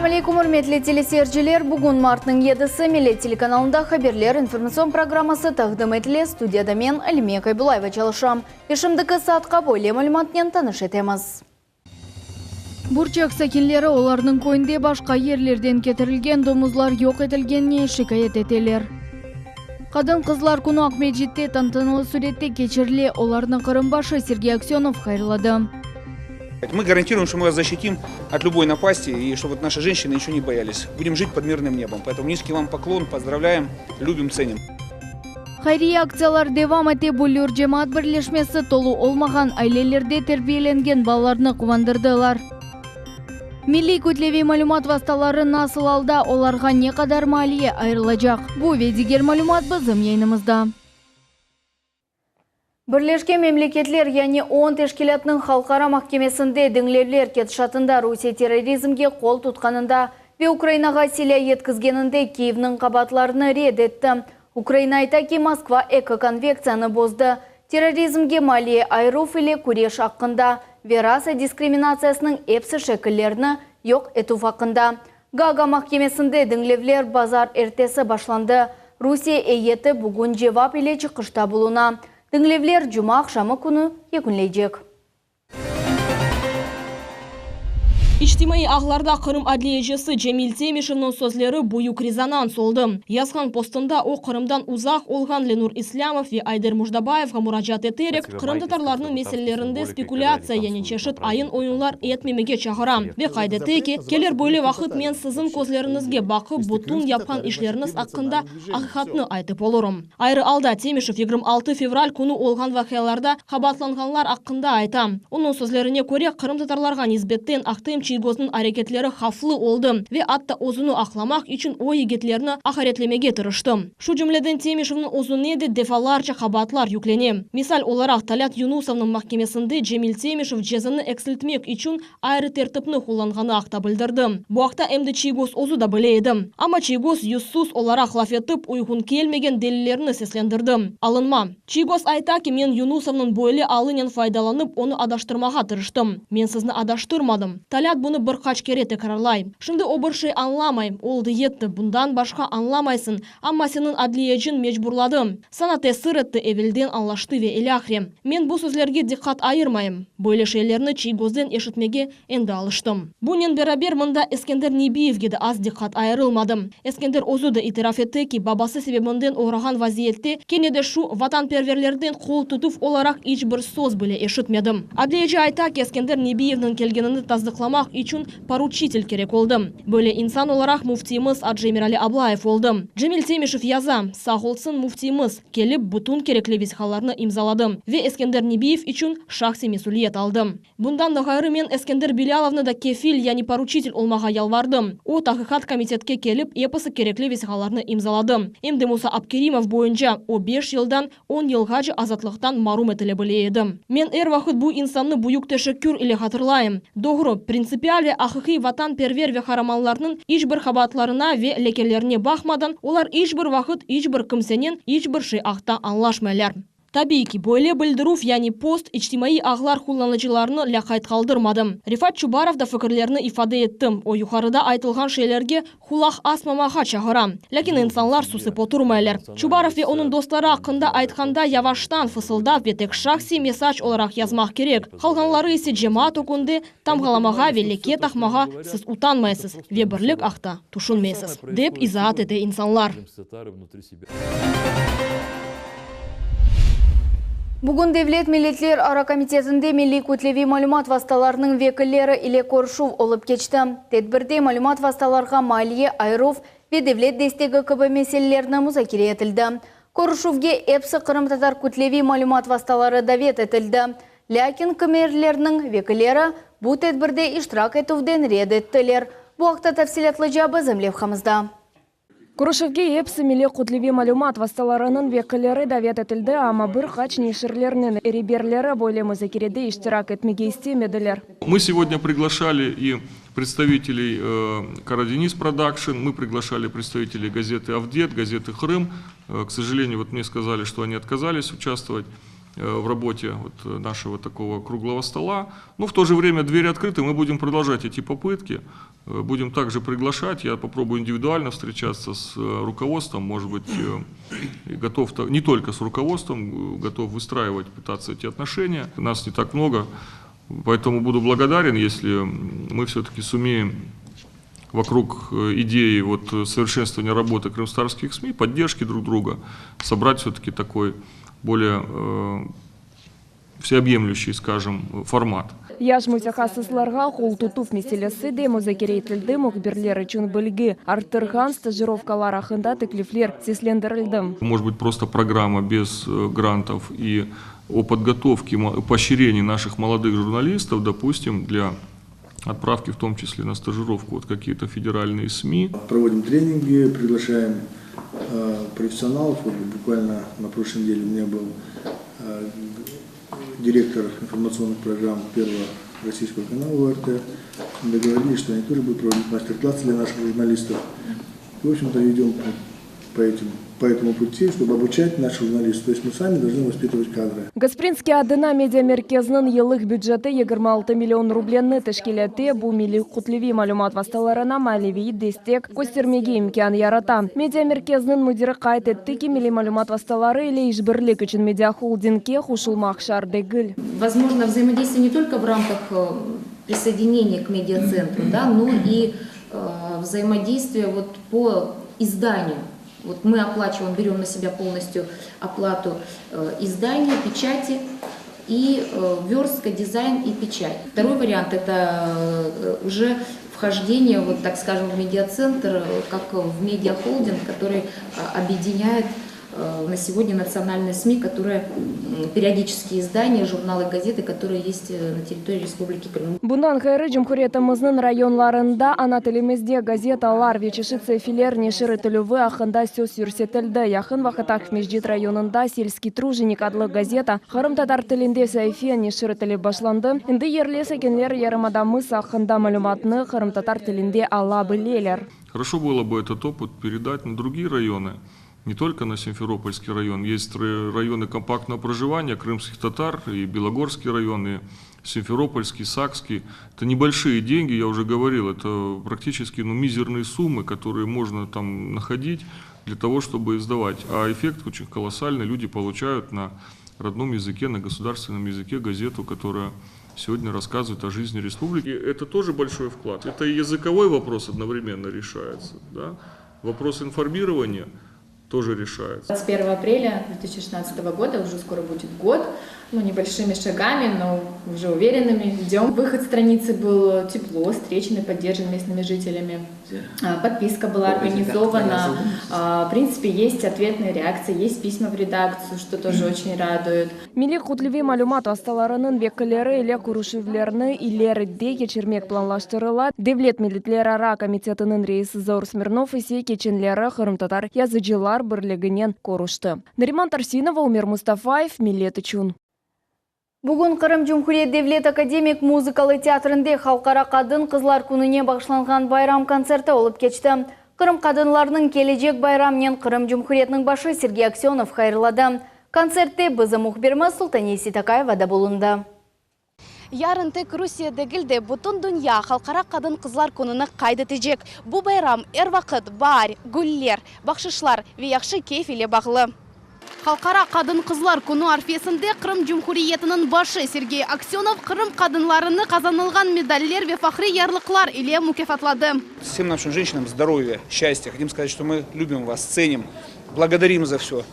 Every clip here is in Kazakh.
Assalamu alaikum, hürmetli teleseyirciler. Bugün Mart'ın 7'si Millet Telekanalında haberler informasyon programması taqdim etildi. Studiyada men Alime Kaybulayeva çalışam. Ешімдікі saatqa boyle malumatnen tanış etemiz. Burçak sakinleri olarның koyunda başka yerlerden getirilgen domuzlar yok etilgenine şikayet eteler. Kadın kızlar kunu Akmejit'te tantanalı surette geçirili, olarның qırımbaşı Сергей Аксенов хайрлады. Мы гарантируем, что мы вас защитим от любой напасти и чтобы наши женщины ничего не боялись. Будем жить под мирным небом. Поэтому низкий вам поклон, поздравляем, любим, ценим. Хайрия акциялар девам ете, Булюр жемаат бірлешмесі толу olmagan ailelerde terbiyelengen балаларны кубандырдылар. Milli көтлеви малюмат васталары насыл алда, оларға не қадар малие айрылacak. Bu ve diğer malumat bizim yayınımızda. Birleşken Memleketler yani 10 teşkilatının Halkara Mahkemesinde dinlevler ketişatında Rusya terrorizmge kol tutkanında ve Ukraynaga silah yetkizgeninde Kiyev'nin kabatlarını reddetti. Ukrayna ayta ki Moskva eko-konveksiyаны bozdu. Terrorizmge maliye ayruf ile kureş hakkında ve rasa diskriminasyasının hepsi şekillerini yok etu hakkında. Gaga Mahkemesinde dinlevler bazar ertesi başlandı. Rusya eyeti bugün cevap ile çıkışta buluna. Dinlevler Cuma akşamı günü yakınlayacak. İçtimai ağlarda Kırım adliyecisi Cemil Temishev'nin sözleri büyük rezonans oldu. Yazgan postunda o Kırım'dan uzak olgan Lenur İslamov ve Ayder Mujdabayev'a müracaat ederek Kırım Tatarlarının meselelerinde spekülasya yani çeşit ayın oyunlar etmemege çağıram ve kaydetti ki gelir böyle vakit men sizin közlerinizge bakıp bütün yapan işleriniz hakkında hakikatını aytıp olurum. Ayrı alda Temishev 26 fevral günü olgan vakalarda kabatlanganlar hakkında aytam. Onun sözlerine göre Kırım Tatarlarga nisbetten aktım Çiygoz'un hareketleri haflı oldu ve hatta ozunu aklamak için o yigitlerini ahiretlemege tırıştım. Şu cümleden Temishev'nin ozunu de defalarca kabatlar yükleni. Misal olarak Talat Yunusov'ның mahkemesinde Cemil Temishev cezanı eksiltmek için ayrı tertipni kullanğanı akta bildirdi. Bu akta emdi Çiygoz ozu da bileydi. Ama Çiygoz yüzsüz olarak laf etip uygun kelmegen delillerini seslendirdi. Alınma. Çiygoz ayta ki men Yunusov'ның böyle alının faydalanıp onu adaştırmağa tırıştım. Men sizni adaştırmadım. Talat bunu bir kaç kere tekrarlayım. Şimdi o bir şey anlamayım. Oldu yetti. Bundan başka anlamaysın. Ama senin adliyecin mecburladım. Sana tesir etti, evvelden anlaştı ve ilahri. Men bu sözlerge dikkat ayırmayım. Böyle şeylerini Çiygoz'dan eşitmege endi alıştım. Bunun beraber mında Eskender Nebiyev'ge de az dikkat ayırılmadım. Eskender ozu da itiraf etti ki babası sebebinden uğragan vaziyette kene de şu vatanperverlerden kol tutup olarak hiçbir söz bile eşitmedim. Adliyeci ayta ki Eskender Nebiyev'nin kelgenini tasdiklamak için поручитель керек oldu. Böyle insan olarak muftimiz Adjemirali Ablayev oldu. Cemil Temishev yazam, sağ olsun muftimiz kelip bütün gerekli vesihalarını imzaladım ve Eskender Nebiyev için şahsi mesuliyet aldım. Bundan da gayrı men Eskender Bilalov'na da kefil yani поручитель olmağa yalvardım. O tahqiqat komitetke kelip epası gerekli vesihalarını imzaladım. Emdi Musa Abkerimov boyunca o 5 yıldan 10 yılgaca azatlıktan mahrum etilebileydim. Men er vakit bu insanı büyük teşekkür ile hatırlayım. Doğru, prinsipial ve ahiki vatanperver ve kahramanlarının hiçbir kabahatlarına ve lekelerine bakmadan onlar hiçbir vakit hiçbir kimsenin hiçbir şey akta anlaşmaylar. Tabii ki böyle bildiruf yani post içtimai ağlar kullanıcılarını lakayt kaldırmadım. Rifat Çubarov da fikirlerini ifade ettim. O yukarıda aytılgan şeylerge kulak asmamağa çağıram. Lakin insanlar susip oturmaylar. Çubarov ve onun dostları hakkında aytkanda yavaştan fısıldap ve tek şahsi mesaj olarak yazmak gerek. Kalganları ise cemaat okundu, tamgalamağa ve leke takmağa siz utanmaysız ve birlik akta tuşunmaysız. Dep izahat ede insanlar. Bugün Devlet Milletler Ara Komitetinde Milli Kötlevi Malumat Vastalarının vekilleri ile görüşüv olup geçti. Tedbirde malumat vastalarga maliye, ayruf ve devlet destegi gibi meselelerini müzakere etildi. Görüşüvge hepsi Kırım Tatar Kötlevi Malumat Vastaları davet etildi. Lakin kemerlerinin vekilleri bu tedbirde iştirak etuvden reddettiler. Bu haqda tafsilatlıca bizim levhamızda. Көрішівге епсі Milli Kötlevi Malumat Vastalarının vekilleri davet etildi ama bir kaç neşirlerinin rehberleri böyle müzakerede iştirak etmege istemediler. Мы сегодня приглашали и представителей Караденис Продакшн, мы приглашали представителей газеты Авдет, газеты Крым. К сожалению, вот мне сказали, что они отказались участвовать. в работе вот нашего такого круглого стола. Но в то же время двери открыты, мы будем продолжать эти попытки, будем также приглашать, я попробую индивидуально встречаться с руководством, может быть, готов не только с руководством, готов выстраивать, пытаться эти отношения. Нас не так много, поэтому буду благодарен, если мы все-таки сумеем вокруг идеи вот совершенствования работы крымстарских СМИ, поддержки друг друга, собрать все-таки такой более всеобъемлющий, скажем, формат. Яш мутахассысларга кол тутуп меселесі де музакире етілді мұхберлер үшін білгі арттырған стажировкалар ақында теклифлер сеслендірілді. Может быть, просто программа без грантов и о подготовке, поощрении наших молодых журналистов, допустим, для отправки в том числе на стажировку вот какие-то федеральные СМИ. Проводим тренинги, приглашаем профессионалов. Вот буквально на прошлой неделе у меня был директор информационных программ первого российского канала ОРТ. Мы договорились, что они тоже будут проводить мастер-классы для наших журналистов. И, в общем-то, идем по этому пути, чтобы обучать наших журналистов. То есть мы сами должны воспитывать кадры. Гаспринский адына медиамеркезінің елік бюджеті 26 миллион рубленні тәшкілеті бұл милли құтлеви малюмат васталарына мәлеви дестек көстермеге имкан ярата. Медиамеркезінің мүдірі қайт етті ки милли малюмат васталары или ишбірлік үшін медиахолдинге хушылмақ шарды гүл. Возможно, взаимодействие не только в рамках присоединения к медиацентру, да, но и взаимодействие вот по изданию. Вот мы оплачиваем, берем на себя полностью оплату издания, печати и верстка, дизайн и печать. Второй вариант – это уже вхождение, вот, так скажем, в медиацентр, как в медиахолдинг, который объединяет на сегодня национальные СМИ, которые периодические издания, журналы, газеты, которые есть на территории Республики Крым. Бунан хайры Жумхуретіміздің районларында ана тілімізде газеталар вечешіцы филерне шырытылывы ақында сөз үрсетілді. Яқын вақытақ Междет районында сельский труженик адлы газета Қырым татар тілінде сайфияне шырытылы башланды. Инді ерлесі кенлер ярымадамыз ақында малюматны Қырым татар тілінде ала білелер. Хорошо было бы этот опыт передать на другие районы. Не только на Симферопольский район, есть районы компактного проживания, крымских татар, и Белогорский район, и Симферопольский, Сакский. Это небольшие деньги, я уже говорил, это практически мизерные суммы, которые можно там находить для того, чтобы издавать. А эффект очень колоссальный, люди получают на родном языке, на государственном языке газету, которая сегодня рассказывает о жизни республики. Это тоже большой вклад. Это и языковой вопрос одновременно решается, да? Вопрос информирования тоже решается. 21 апреля 2016 года, уже скоро будет год, небольшими шагами, но уже уверенными идем. Выход страницы был тепло, встречены, поддержан местными жителями. Подписка была организована. В принципе, есть ответные реакции, есть письма в редакцию, что тоже очень радует. Милли құтлеви малюмат васталарының векілері или күрішівлеріні илерді кечермек планлаштырыла. Девлет милитлер-ара комитетінің рейсі Заур Смирнов есе кеченлері Қырым татар язычылар бірлігінен корушты. Нариман Тарсинова, Умер Мустафаев, Милет Чун. Бүгін Қырым Жумхурет Девлет академик музыкалы театрында халқара қадын қызлар күніне бағышланған байрам концерті олып кечті. Қырым қадынларының келечек байрамнен Қырым Жумхуретінің башы Сергей Аксенов хайырлады. Концертте бізі мұхберіміз Султанеси Такаевада болынды. Ярынты Русия дегілде бұтын дүния халқара қадын қызлар күніні қайды тежек. Бұл байрам әр вақыт бар, гүллер, бақшышлар вияқшы кейф еле бағылы. Халқара қадын қызлар күні арфесінде Қырым Жумхуриетінің башы Сергей Аксенов Қырым қадынларыны қазанылған медаллер ве фахри ярлықлар иле мукефатлады. Всем нашим женщинам здоровья, счастья. Хотим сказать, что мы любим вас, ценим. Благодарим за все,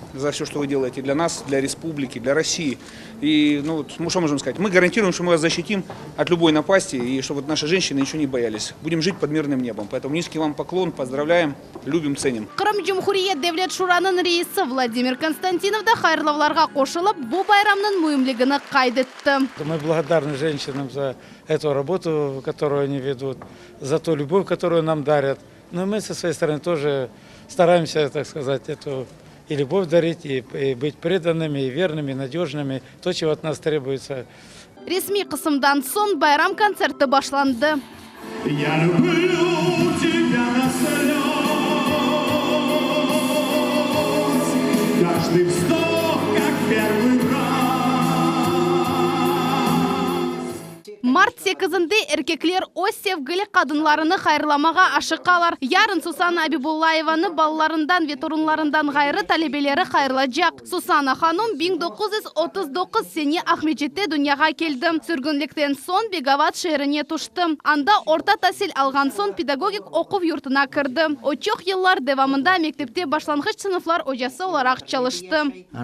что вы делаете для нас, для республики, для России. И, что можем сказать? Мы гарантируем, что мы вас защитим от любой напасти, и чтобы наши женщины ничего не боялись. Будем жить под мирным небом. Поэтому низкий вам поклон, поздравляем, любим, ценим. Қырым Жумхуриет Девлет шуранын рейсі Владимир Константинов да хайырлауларға қошылып, бұл байрамның мұйымлігіні қайдетті. Мы благодарны женщинам за эту работу, которую они ведут, за ту любовь, которую нам дарят. Но мы со своей стороны тоже стараемся, так сказать, эту и любовь дарить, и быть преданными, и верными, и надежными. То, чего от нас требуется. Ресми қысымдан сон байрам концерті башланды. Я люблю тебя на слез. Каждый вздох, как первый раз. 8-de erkekler öz sevgili kadınlarını hayırlamağa aşıqalar. Yarın Susana Abibullayevаны балаларından ve torunlarından gayrı talebeleri hayırlayacak. Susana Hanım 1939 sene Ahmetçet'te dünyaya geldi. Sürgünlükten son Begavat şehrine tuştu. Anda orta tahsil algan son pedagogik okuv yurtuna kirdi. O çok yıllar devamında mektepte başlangıç sınıflar hocası olarak çalıştı.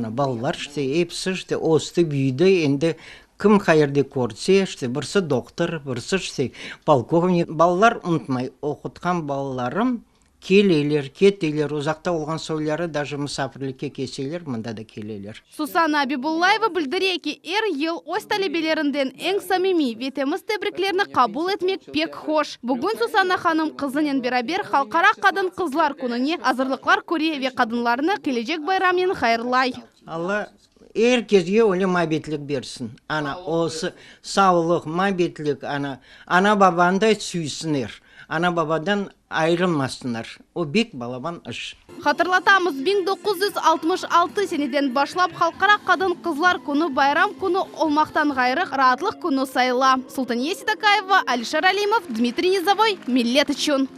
Балалар hepsi өсті büyüdü. Endi kim hayırda görse, birisi doktor, birisi polkovnik. Балалар unutmay, okutkan balalarım keleyler, keteyler, uzakta olgan soyları, даже misafirlikке keseler, mında da keleyler. Susana Abibullayeva bildirdi ki yıl öz talebelerinden en samimi ve temiz tebriklerini kabul etmek pek hoş. Bugün Susana Hanım kızının beraber Halkara Kadın Kızlar Gününe hazırlıklar körüyor ve kadınlarını gelecek bayramın hayırlay. Allah herkese öyle muhabbetlik versin. Ana olsa sağlık, muhabbetlik, ana baban da süysünler. Ana babadan ayrılmasınlar. O büyük balaban iş. Hatırlatamız 1966 seneden başlap Halkara Kadın Kızlar Günü bayram günü olmaktan gayrı rahatlık günü sayıla. Sultaniye Sidakayeva, Alişar Алимов, Дмитрий Низовой, millet için.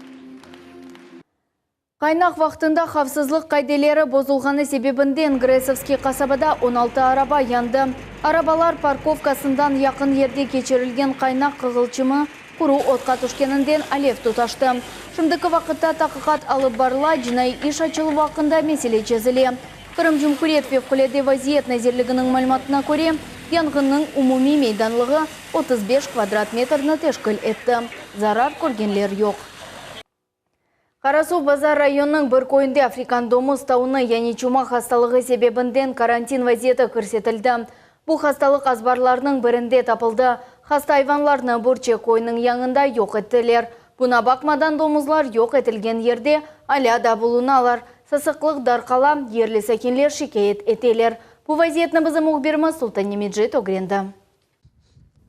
Kaynak vaxtında xavfsızlıq qaydeleri bozulğanı sebebinden Gresovski kasabada 16 araba yandı. Arabalar parkovkasından yakın yerde geçirilgen kaynak kığılçımı kuru otqa düşkeninden alev tutaştı. Şimdiki vaqtda taqiqat alıp barla jinoiy iş açılı vaqtında mesele çözüle. Kırım Cumhuriyet Fevkalade Vaziyet Nazirligining ma'lumotiga ko'ra, yong'inning umumiy maydonligi 35 kvadrat metrni tashkil etdi. Zarar ko'rganlar yo'q. Qarasuv Bazar rayonining bir ko'yinda Afrikan domuz tauni ya'ni chuma xastaligi sebebinden karantin vaziyati ko'rsatildi. Bu xastalik azbarlarning birinde topildi. Hasta hayvanlarni Burche koyunun yanında yok ettiler. Buna bakmadan domuzlar yok etilgen yerde hala da bulunalar. Sasıqlıq darqala yerli sakinler şikayet eteler. Bu vaziyetni bizim muhbirimiz Sultan Nemedjet öğrendi.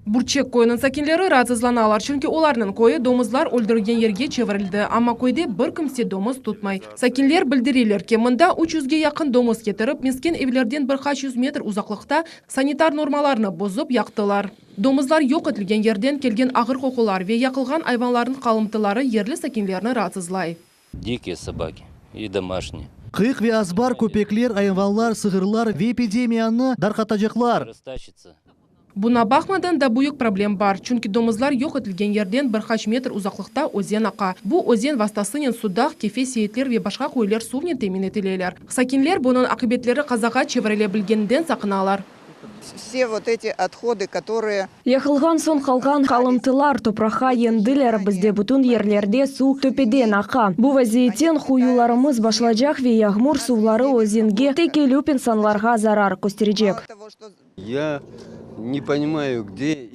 Burchek koyunun sakinleri rahatsızlanalar çünkü onların koyu domuzlar öldürülgen yerge çevrildi. Ama koyda bir kimse domuz tutmay. Sakinler bildiriler ki mında 300'ge yakın domuz getirip miskin evlerden birkaç yüz metr uzaklıkta sanitar normalarını bozup yaktılar. Domuzlar yok etilgen yerden kelgen ağır kokular ve yakılgan hayvanların kalıntıları yerli sakinlerini rahatsızlay. Дикие собаки и домашние. Kıyık ve azbar köpekler, hayvanlar, sığırlar ve epidemiyanı darqatacaklar. Buna bakmadan da büyük problem var. Çünkü domuzlar yok etilgen yerden birkaç metr uzaklıkta ozen aqa. Bu ozen vasıtasının suda kefe seyitler ve başka koylar suvnen temin etileler. Sakinler bunun akıbetleri kazağa çevrilebilgeninden sakınalar. Все вот эти отходы, которые... Yakılgan son kalgan kalıntılar toprağa yendiler. Bizde bütün yerlerde su töpeden aqa. Bu vaziyetten huyularımız başlayacak ve yağmur suları ozenge tekelüp insanlarga zarar gösterecek.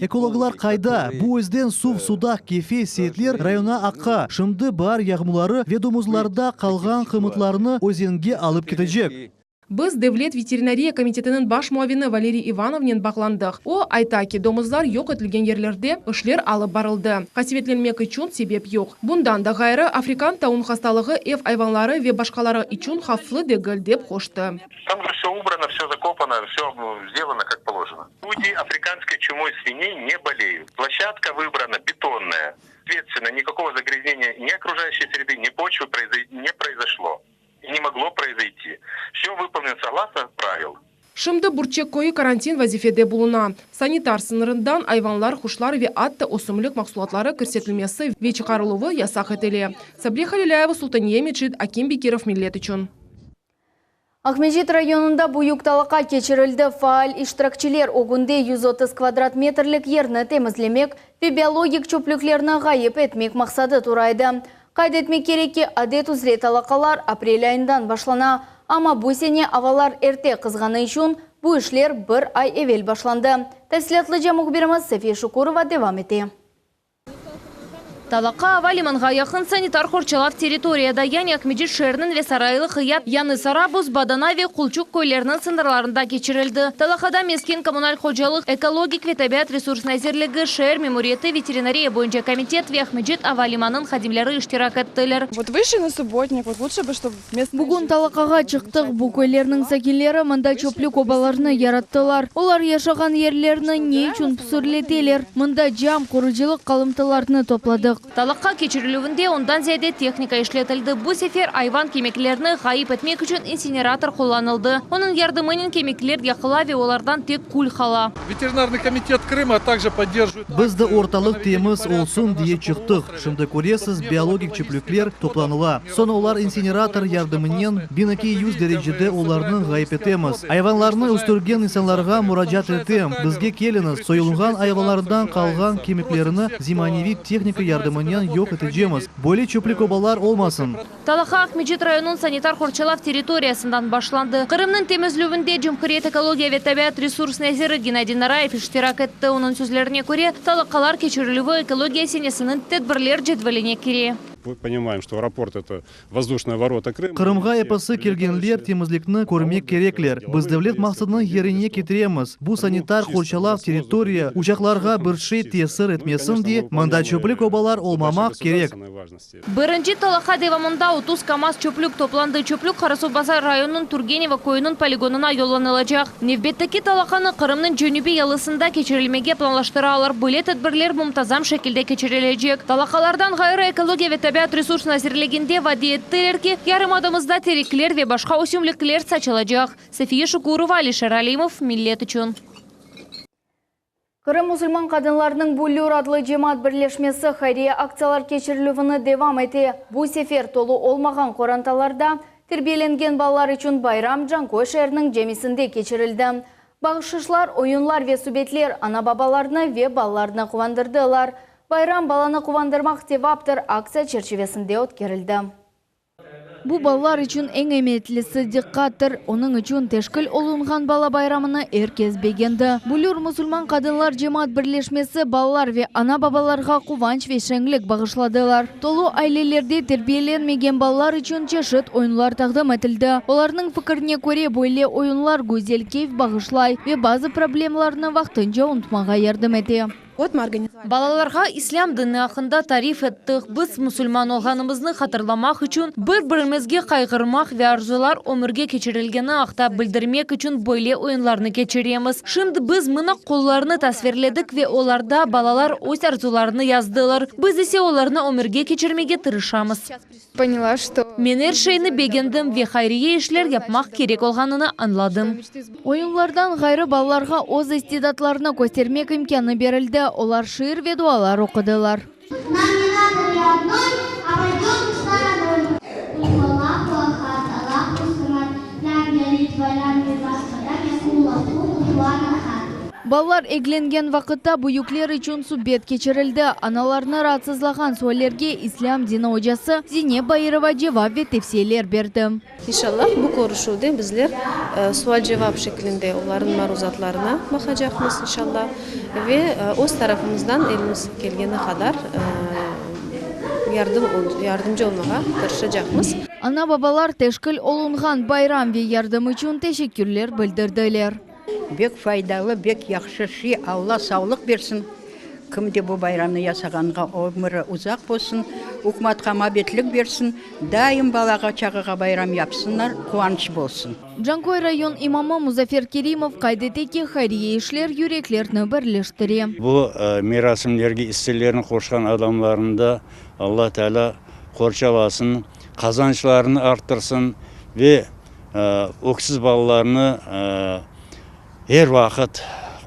Ekologlar kayda, bu özden suda kefe seyitler rayona aqa. Şimdi bar yağmurları ve domuzlarda kalgan kımıtlarını özenge alıp gidecek. Biz Devlet Veterinariya Komitetinin baş muavini Valeriy Ivanovnen bağlandık. O ayta ki domuzlar yok etilgen yerlerde işler alıp barıldı. Kasvetlenmek için sebep yok. Bundan da gayrı Afrikan taun hastalığı ev hayvanları ve başkaları için hafifli değil dep koştu. Там же все убрано, все закопано, все сделано как положено. Люди африканской чумой свиней не болеют. Площадка выбрана бетонная. Соответственно, никакого загрязнения ни окружающей среды, ни почвы не произошло. И не могло произойти. Все выполнено согласно правил. Şimdi Burchek koyu karantin vazifede buluna. Sanitar sınırından hayvanlar, kuşlar ve hatta osumluk mahsulatları körsetilmesi ve çıkarılığı yasak etili. Sabriha Lilayeva, Sultaniye Medjid, Akim Bekirov, millet için. Ahmetçet rayonunda büyük talaqa geçirildi. Faal iştirakçiler o günde 130 kvadrat metrlik yerini temizlemek ve biyologik çöplüklerini gayip etmek maksadı turaydı. Kaydetmek gerek ki adet üzere talaqalar aprel ayından başlana. Ama bu sene avalar erte kızgаны için bu işler bir ay evvel başlandı. Tafsilatlıca muhbirimiz Safiye Şukurova devam etti. Талақа авалиманға яқын санитар хорчалав территорияда ян Акмеджит шернін ве сарайлы хыят яны Сарабуз, Бадана ве Кулчук көйлерінің сындарларында кечірілді. Талақада мескен коммуналь ходжалық экологик ве табиат ресурс назерлігі шер мемориеты ветеринария бойынша комитет ве Акмеджит авалиманын хадимлері иштирак еттілер. Вот вышли на субботник, вот лучше бы, чтобы Бүгін талақаға чықтық, бұл көйлерінің сәкелері мында чөплік обаларыны яраттылар. Олар яшаған ерлеріні не үшін пүсірлетелер. Мында жам құрыжылық қалымтыларыны топладық. Талаққа кечірілуінде ондан зәйде техника ишлетілді. Бұл сефер айван кемеклеріні ғайып етмек үшін инсинератор қоланылды. Оның ярдымынын кемеклер яқылаве олардан тек кул қала. Ветеринарный комитет Крыма также поддерживает. Бізді орталық теміз олсын дие чықтық. Шымды көресіз биологик чөпліклер топланыла. Соны олар инсинератор ярдымынен бинеки 100 дәрежеде оларының ғайып етеміз. Айванларны үстірген инсанларға мұражат етем. Бізге келіңіз, сойылынған айвалардан қалған кемеклеріні зиманевик техника ярдымынен yok eteceğimiz. Böyle çöplük obalar olmasın. Талаха Акмеджит районун санитар хорчалав территориясынан башланды. Кырымның темізлювінде Жумхурiyet экология ве табиат ресурс назиры Геннадий Нараев иштирак етті. Оның сөзлеріне көре, талақалар кечірілуі экология сенесінің тедбірлер жетвеліне кере. Мы понимаем, что аэропорт — это воздушные ворота Крыма. Кырымға эпасы келгенлер темізлікні көрмек кереклер. Біз дәулет мақсадының еріне кетіреміз. Бұл санитар хорчалав территория учакларға біршей тесір етмесін де, мында чөплік обалар олмамақ керек. Бірінші Талаха девамында 30 КАМАЗ чөплік топланды. Чөплік Қарасубазар районының Тургенева койының полигонына yollanılacak. Невбеттікі Талаханы Қырымның жөнүбі ялысында кечірілмеге планлаштыралар. Бөле тәдбірлер мұмтазам шекілде кечірілежек. Талақалардан ғайры экология ве табиат ресурс назирлегенде вади еттілер ки, ярым адамызда тереклер ве башқа өсімліклер сачылacak. София Шукурова, Алишер Алимов, Миллет үшін. Кырым мұсылман қадынларының Буллюр адлы жемат бірлешмесі хайрия акциялар кечірілуіні девам ете. Бұл сефер толы олмаған қоранталарда тербиеленген балалар үшін байрам Жанкой шәрінің жемесінде кечірілді. Бағышышлар, ойынлар ве субетлер ана бабаларына ве балаларына қуандырдылар. Байрам баланы қуандырмақ деп аптыр акция черчевесінде өткерілді. Бұл балалар үшін ең әметлісі диққаттыр. Оның үшін тешкіл олынған бала байрамыны әркез бегенді. Буллюр мұсылман қадынлар жемат бірлешмесі балалар ве ана бабаларға қуванч ве шәңлік бағышладылар. Толу айлелерде тербиеленмеген балалар үшін чешет ойынлар тағдым етілді. Оларның пікіріне көре бойле ойынлар гөзел кейф бағышлай ве базы проблемаларны вақтынша ұнтмаға ярдым ете. Балаларға ислам діні ақында тариф еттік. Біз мұсылман олғанымызны қатырламақ үшін бір-бірімізге қайғырмақ ве арзулар өмірге кечірілгені ақта білдірмек үшін бойле ойынларны кечіреміз. Шымды біз мұна қолларны тасверледік ве оларда балалар өз арзуларны яздылар. Біз есе оларны өмірге кечірмеге тырышамыз. Поняла, что мен әршейні бегендім ве хайрие ішлер япмақ керек олғаныны анладым. Ойынлардан ғайры балаларға оз истидатларына көстермек имканы берілді. Олар шиыр ве дуалар оқыдылар. Балалар егленген вақытта бұйуклер үшін суббет кечірілді. Аналарны раатсызлаған сөйлерге ислам дина ожасы Зине Байырова жевап ве тефсиелер берді. Иншаллах, бұл көрішуде біздер суал жевап шекілінде олардың марузатларына бақажақмыз, иншаллах. Ве өз тарафымыздан еліміз келгені қадар ярдымжы олмаға тырышачақмыз. Ана бабалар тешкіл олынған байрам ве ярдым үшін тешеккүрлер білдірділер. Бек файдалы, бек яқшыши, Алла саулық берсін. Кімде бұл байрамны ясағанға өмірі ұзақ болсын, үкіметқа мабетлік берсін, дайым балаға чағыға байрам япсынlar, қуаныш болсын. Жанкой район имамы Музафер Керимов қайдетеке хайрие ішлер юреклерні бірлештіре. Бұл мерасымлерге істелерін қошқан адамларында Алла Тәала қоршаласын, қазаншыларын арттырсын ве өксіз балаларны әр вақыт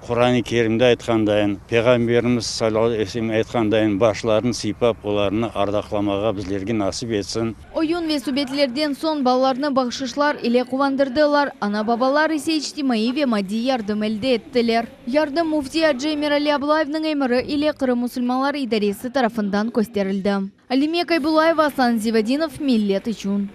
Құран-ы Керимде айтқандайын, Пейғамберіміз саллаллаху алейхи ва саллям айтқандайын башларын сипап, оларны ардақламаға біздерге насip етсін. Ойын ве субетлерден сон балаларны бақшышлар иле қуандырдылар. Ана бабалар исе иштимаи ве мади ярдым әлде еттілер. Ярдым муфти Аджей Мирали Аблаевның әмірі иле Қырым мұсылманлар идаресі тарафындан көстерілді. Алимек Айбулаева, Асан Зивадинов, Миллет үшін.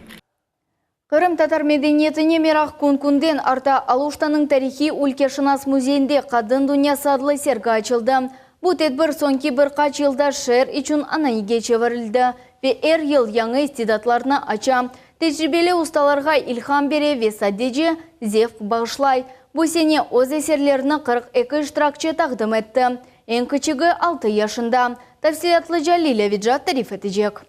Кырым татар медениетіне мерақ күн-күнден арта Алуштаның тарихи өлке шынас музейінде қадын дүния садлы сергі açılды. Бу тедбір сонки бір қач жылда шер üçün ананиге чевірілді. Ве ел яңы истидатларына ача. Тәжірибелі ұсталарға илхам бере ве садеже зев бағышлай. Бу сене оз есерлеріні 42 штыракчы тағдым етті. Ең күчігі 6 яшында. Тәфсилатлы Жалиля Виджат тариф етежек.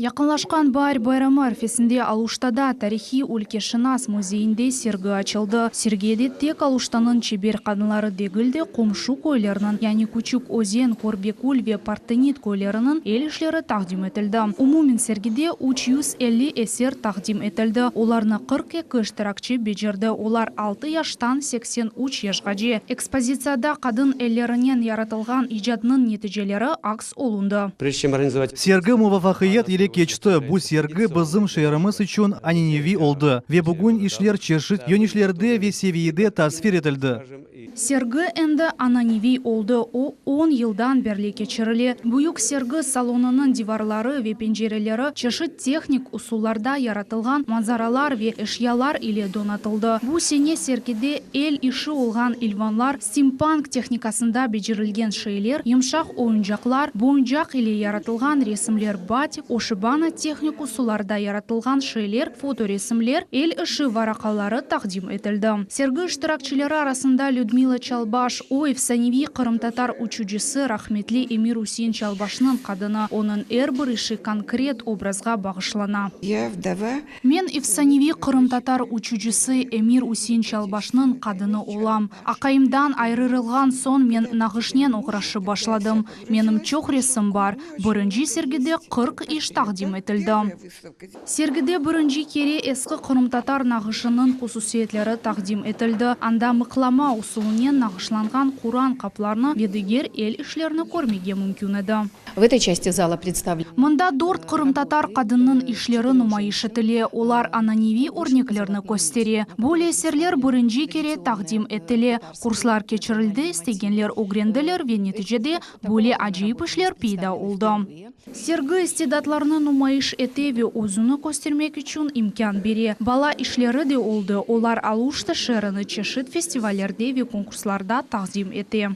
Якынлашкан байрамы арфесінде Алуштада тарихи өлке Шынас музейінде сергі açıldı. Сергеде тек Алуштанын чебер қадынлары дегілді қомшу көйлерінің, яғни Күчүк Озен, Корбекул ве Партенит көйлерінің елішлері тақдим етілді. Умумен сергеде 350 эсер тақдим етілді. Оларны 42 штыракчы бежерді. Олар 6 яштан 83 яшқа же. Экспозицияда қадын эллерінен яратылған ижадының нетижелері акс олунды. Сергі мувафақиет еле кечті. Бұл сергі бізім шайрымыз үшін аниневи олды. Ве бүгін ишлер чешіт, йонишлерді ве севиеде тасфир етілді. Сергі әнді ананеви олды. О 10 елдан берлі кечірілі. Бұйық сергі салонының диварлары ве пенжерелері чешіт техник усулларда яратылған манзаралар ве эшялар иле донатылды. Бұл сене сергеде ел іші олған илванлар, стимпанк техникасында бежірілген шейлер, емшақ ойынжақлар, бойынжақ иле яратылған ресімлер батик, ошыбана техник усулларда яратылған шейлер, фоторесімлер, ел іші варақалары тақдим етілді. Сергі іштіракчылары арасында Людмила Чалбаш, Саневи Қырым-татар учуджысы рахметли Эмир Усейн Чалбашның қадына, оның әрбір іші конкрет образға бағышлана. Мен Саневи Қырым-татар учуджысы Эмир Усейн Чалбашның қадыны олам. Ақайымдан айрырылған сон мен нағышнен оғрашы башладым. Менім чоқ ресім бар. Бірінші сергеде 40 иш тақдим етілді. Сергеде бірінші кере ескі Қырым-татар нағышының құсусиетлері тақдим етілді. Анда мықлама усулунен нағышланған Құран қапларны бедігер ел ішлеріні көрмеге мүмкін еді. В этой части зала представлен. Мында дорт Қырым-татар қадынның ішлері нумайыш етіле. Олар ананеви орнеклеріні көстере. Бұл есерлер бірінші кере тақдим етіле. Курслар кечірілді, стегенлер огренделер ве нетижеде бөле ажиып ішлер пейда олды. Сергі истидатларны нумайыш етеве өзіні көстермек үшін имкан бере. Бала ішлері де олды. Олар Алушты шеріні чешіт фестивалерде ве конкурсларда тақдим ете.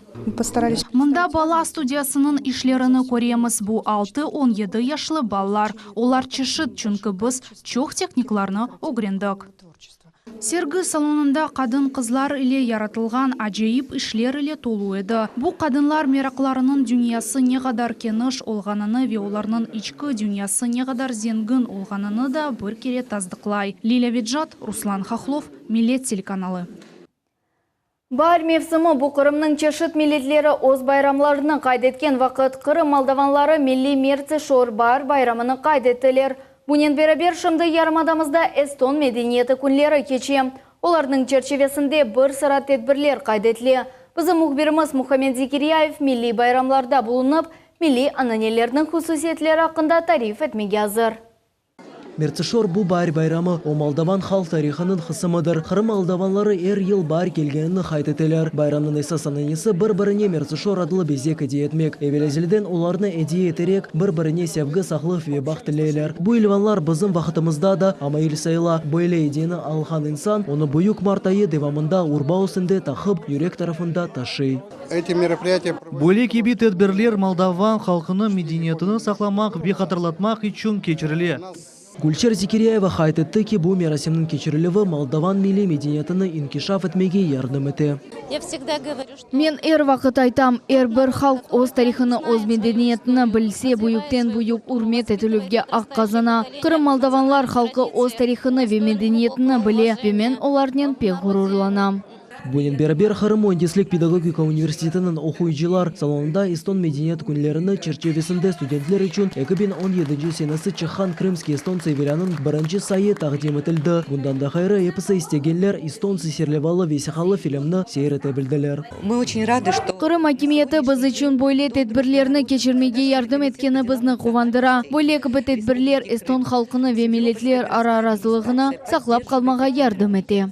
Мында бала студиясының ішлеріні көреміз. Бұл 6-17 яшлы баллар. Олар чешіт, чүнкі біз чоқ техникларны огрендік. Сергі салонында қадын қызлар иле яратылған ажайып ішлер иле толу еді. Бұл қадынлар мерақларының дүниясы неғадар кеніш олғаныны ве оларының ичкі дүниясы неғадар зенгін олғаныны да бір кере таздықлай. Лиля Виджат, Руслан Хохлов, Милет телеканалы. Бар мевсімі бұл Қырымның чешіт милетлері оз байрамларының қайдеткен вақыт Қырым молдаванлары милли мерці шор бар байрамыны қайдеттілер. Бұнен берабер шымды ярмадамызда эстон медениеті күнлері кече. Олардың черчевесінде бір сыра тедбірлер қайдетлі. Біздің мұхбиріміз Мухаммед Зикирияев милли байрамларда бұлынып, милли ананелерінің хусусиетлері ақында тариф етмеге азыр. Мерцішор бұл бар байрамы о Молдаван халық тарихының қысымыдыр. Қырым молдаванлары ел бар келгенін қайтетелер. Байрамның esas ананесі бір-біріне мерцішор адылы безек әдей етмек. Евелезілден оларны әдей етерек бір-біріне севгі сақлық ве бақ тілейлер. Бұл илванлар біздің вақытымызда да амайыл сайла. Бұл идені алған инсан, оны бұйық мартайы девамында урба усынды тақып, юрек тарafında таши. Бөлек ебі тедбірлер Молдаван халқының медениетini сақламақ ве қатырлатмақ үшін кечіріле. Гульчер Зикирияева қайтетті ки бұл мерасимнің кечірілігі Молдаван милли медениетini инкишаф етмеге ярдым еті. Мен вақыт айтам, бір халық оз тарихыны, оз медениетini білсе, бұйықтен бұйық үрмет етілуге ақ қазана. Қырым молдаванлар халқы оз тарихыны ве медениетini біле, ве мен оларнен пек ғұрурланам. Бұнен бәрбер Қырым Муандислік педагогика университетінің оқуйжылар салонында эстон медениет күнлеріні черчевесінде студентлер үшін 2017 сенесі чыққан Крымский эстон северянын бірінші сайы тақдим етілді. Бұндан да қайры эпісі істегенлер эстон сесерлевалы весіқалы фильмні сейреті білділер. Қырым акимиеті біз үшін бойле тедбірлеріні кешірмеге ярдым еткені бізні қуандыра. Бойле кібі тедбірлер эстон халқыны ве милетлер ара разылығыны сақлап қалмаға ярдым ете.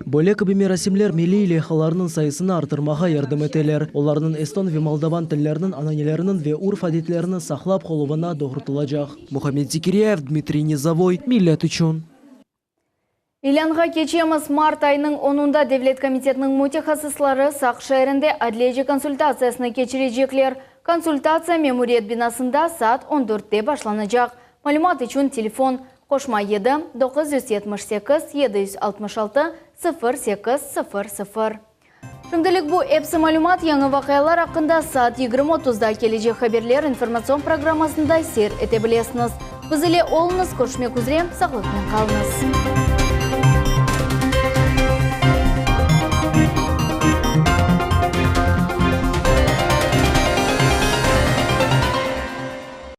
Бөлек мерасимлер милли лехаларының сайысына артырмаға ярдым етелер. Оларының эстон ве молдаван тіллерінің ананелерінің ве урф әдетлерінің сақлап қолуына доғыртылacak. Мухаммед Зикирияев, Дмитрий Низовой, Миллет үшін. Илянға кечеміз март айының 10-ында Девлет комитетінің мутехасыслары Сақ шәрінде әділеже консультациясыны кечірежеклер. Консультация мемуриет бинасында саат 14-те башланacak. Малюмат үшін телефон қошма 7-967-766-0800. Шымдылық бұл әпсі малюмат яңы вақиялар ақында саат 20:30-да кележе хаберлер информацион программасында сер ете білесіңіз. Бізіле олыңыз көршмек үзірем, сақлықпен қалыңыз.